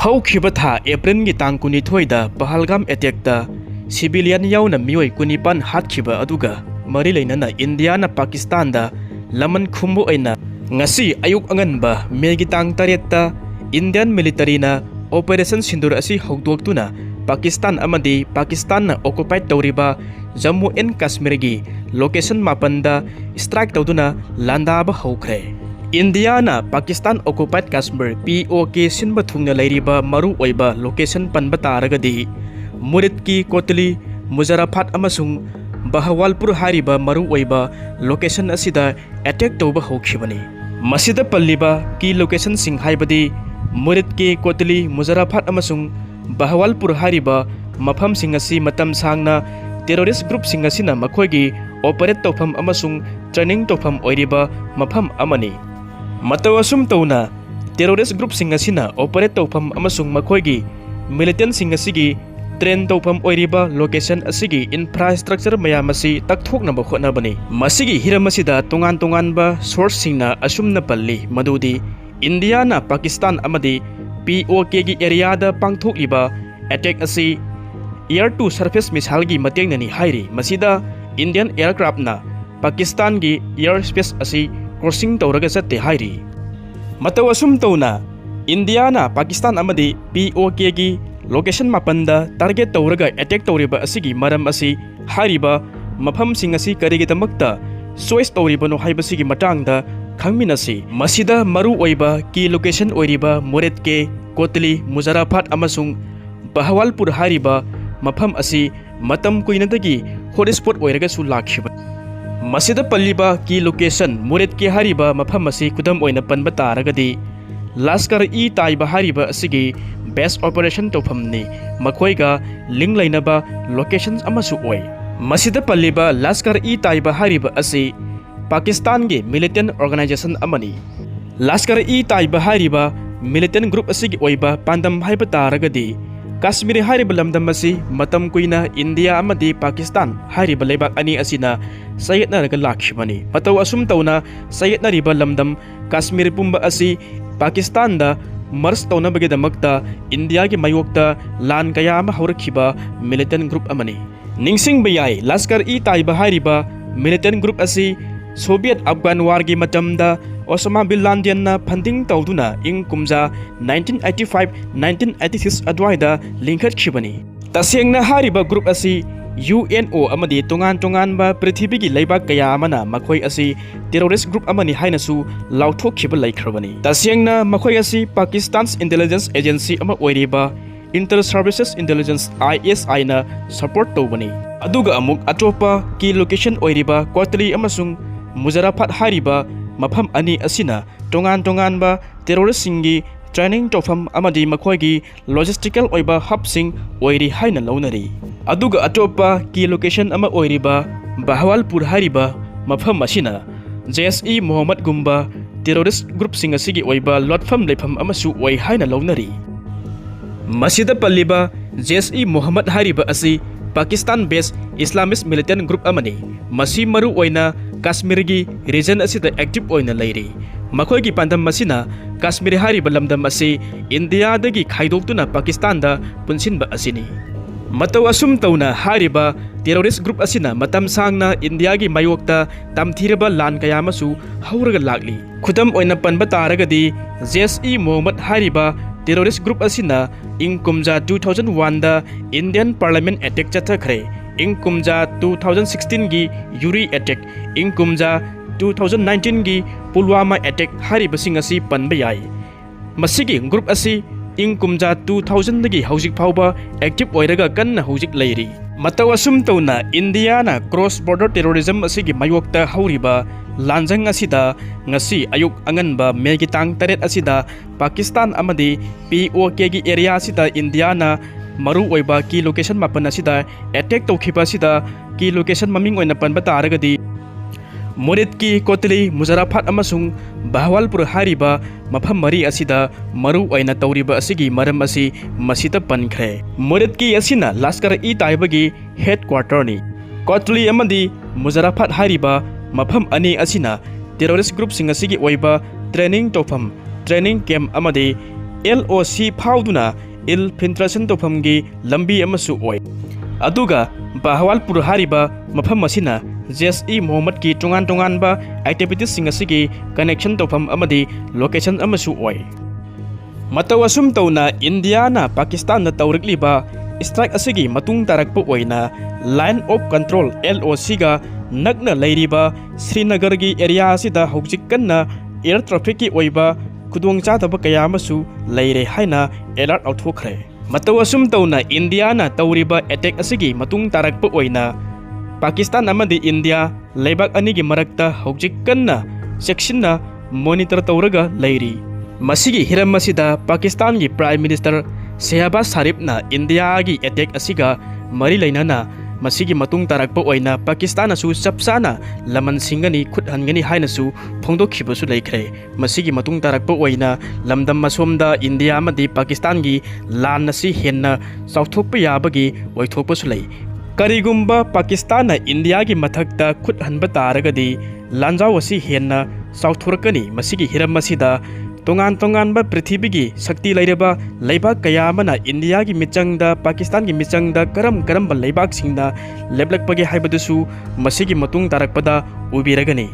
हौखिबा था एप्रिल की तांग कुनिथोइदा पहलगाम एटेक्टा सिविलियन याउना मियोय कुनिपान हातखिबा अदुगा मरी लेना इंडिया ना पाकिस्तान दा लमन Khumbu ओइना ngasi ayuk anganba megi tang tarekta Indian military na operation sindur asi hogdoktuna Pakistan amadi Pakistan na occupied tawriba Jammu and Kashmir gi location mapanda strike tawduna landaba hokre India na Pakistan occupied Kashmir POK sinba thungna leiriba maru oiba location panba taragadi Murid ki Kotli Muzarafat amasung Bahawalpur hariba maru oiba location asida attack tawba hokhibani Masida palliba ki location sing haibadi Murid ki Kotli Muzarafat amasung Bahawalpur hariba mafam sing asi matam sangna terrorist group sing asina makhoigi operate tawfam amasung training tawfam oiriba mafam amani matawasum tawna terrorist group sing asina operate tawfam amasung makhoigi militant sing asigi train tawfam oiriba location asigi infrastructure mayam asi takthoknaba khotnabani masigi hiram asida tungan ba source singna asumna palli madudi India na Pakistan amadi POK gi area da pangthokliba attack asi air to surface missile gi matengnani hairi masida Indian aircraft na Pakistan gi air space asi crossing tawraga chatte hairi matawasum tawna India na Pakistan amadi POK gi location mapanda target tawraga attack tawriba asigi maram asi hariba mafam sing asi karigi tamakta choice tawriba no haibasigi matangda khangminasi masida maru oiba ki location oiriba Murid ke Kotli Muzarafat amasung Bahawalpur hariba mafam asi matam kuinadagi hotspot oiraga su lakhiba masida palliba ki location Murid ke hariba mafam asi kudam oina panba taragadi Lashkar-e-Taiba hariba asigi base operation tawfamni makhoiga link lainaba locations amasu oi masida palliba Lashkar-e-Taiba hariba asi Pakistan ge militant organization amani Lashkar-e-Taiba hariba militant group asigi oiba pandam haiba taragadi Kashmir hariba lamdam asi matam kuina India amadi Pakistan hariba lebak ani asina sayetna raga lakhibani mataw asum tawna sayetna riba lamdam Kashmir pumba asi Pakistan da mars tawna bagadamakta India ki mayokta Laan kaya ama haurakhiba militant group amani ningsing bayai Lashkar-e-Taiba hariba militant group asi Soviet Afghan war gi matamda Osama bin Laden na funding tawduna ing kumja 1985-1986 adwaida linkhat khibani tasengna hariba group asi UNO amadi tungan ba prithibhi gi leibak kaya amana makhoi asi terrorist group amani hainasu lauthok khiba laikhrabani tasengna makhoi asi Pakistan's intelligence agency ama oiriba Inter Services Intelligence ISI na support tawbani aduga amuk atopa ki location oiriba Kotli amasung Muzarafat hariba mafam ani asina tongan ba terrorist singi training tofam amadi makhoigi logistical oiba hub sing oiri haina launari aduga atopa ki location ama oiriba Bahawalpur hariba mafam asina JSE Mohammed gumba terrorist group sing asigi oiba lotfam leifam amasu oi haina launari masida palliba JSE Mohammed hariba asi Pakistan based Islamist militant group amani masi maru oina Kashmir gi region asida active oina leiri makhoi gi pandam masina Kashmir hariba lamdam asi India dagi khaidoktuna Pakistan da punsinba asini mataw asum tawna hariba terrorist group asina matam sangna India gi mayokta tamthiraba Laan kaya masu hauraga lakli khudam oina panba taragadi JSE Mohammed hariba terrorist group asina ing kumja 2001 da Indian Parliament attack chathakre ing kumja 2016 gi Houre attack ing kumja 2019 gi Pulwama attack hariba sing asi panba yai masigi group asi ing kumja 2000 dagi haujik phauba active oiraga kanna haujik leiri mataw asum tawna India na cross border terrorism asigi mayokta hauriba lanjang asida ngasi ayuk anganba megi tang taret asida Pakistan amadi POK gi area asida India na maru oiba ki location mapan asida attack tawkhiba asida ki location maming oina panba taragadi Murid ki Kotli Muzarafat amasung Bahawalpur hariba mafam mari asida maru oina tawriba asigi maram asi masita pankhre Murid ki asina Lashkar-e-Taiba gi headquarter ni Kotli amadi Muzarafat hariba mafam ani asina terrorist group sing asigi oiba training tofam training camp amadi LOC फाउदुना infiltration तौफमगी लंबी अमसु ओय अदुगा बहवालपुर हारिबा मफम मसिना JSE Mohammad की टोंगान टोंगानबा activities सिंग असिगी कनेक्शन तौफम अमदी लोकेशन अमसु ओय मतौ असुम तौना इंडिया ना पाकिस्तान ना तौरकलिबा स्ट्राइक असिगी मतुंग तारकप ओइना लाइन ऑफ कंट्रोल LOC गा नग्ना लैरिबा श्रीनगर की एरिया असिदा हौजिक कन्ना एयर ट्रैफिक की ओइबा खुदोंग चादब कया अमसु लैरे हाइना अलर्ट आउथोखरे मतौ असुम तौना इंडिया ना तौरिबा अटैक असिगी मतुंग तारकप ओइना पाकिस्तान अमदी इंडिया लेबाक अनिगी मरक्ता हौजिक कन्ना सेक्शनना मॉनिटर तौरगा लैरी मसिगी हिरम मसिदा पाकिस्तान की प्राइम मिनिस्टर शहबाज शरीफना इंडिया की अटैक असिगा मरी लैनना मसिगी मतुंग तारकप ओइना पाकिस्तान असु चपसाना लमन सिंगनी खुद हनगनी हाइनसु फोंदोखिबसु लैखरे मसिगी मतुंग तारकप ओइना लमदम मसोमदा इंडिया अमदी पाकिस्तान की लान असि हेन्ना चौथोकप याबगी ओइथोकपसु लै करिगुम्बा पाकिस्तान इंडिया की मथक्ता खुद हनब तारगदी लांजाव असि हेन्ना चौथोरकनी मसिगी हिरम मसिदा तोंगान तोंगानबा पृथ्वी की शक्ति लैरबा लैबाक कया अमना इंडिया की मिचंगदा पाकिस्तान की मिचंगदा करम करम लैबाक सिंगदा लेबलकपगे हाइबदसु मसिगी मतुंग तारकपदा उबिरगनी।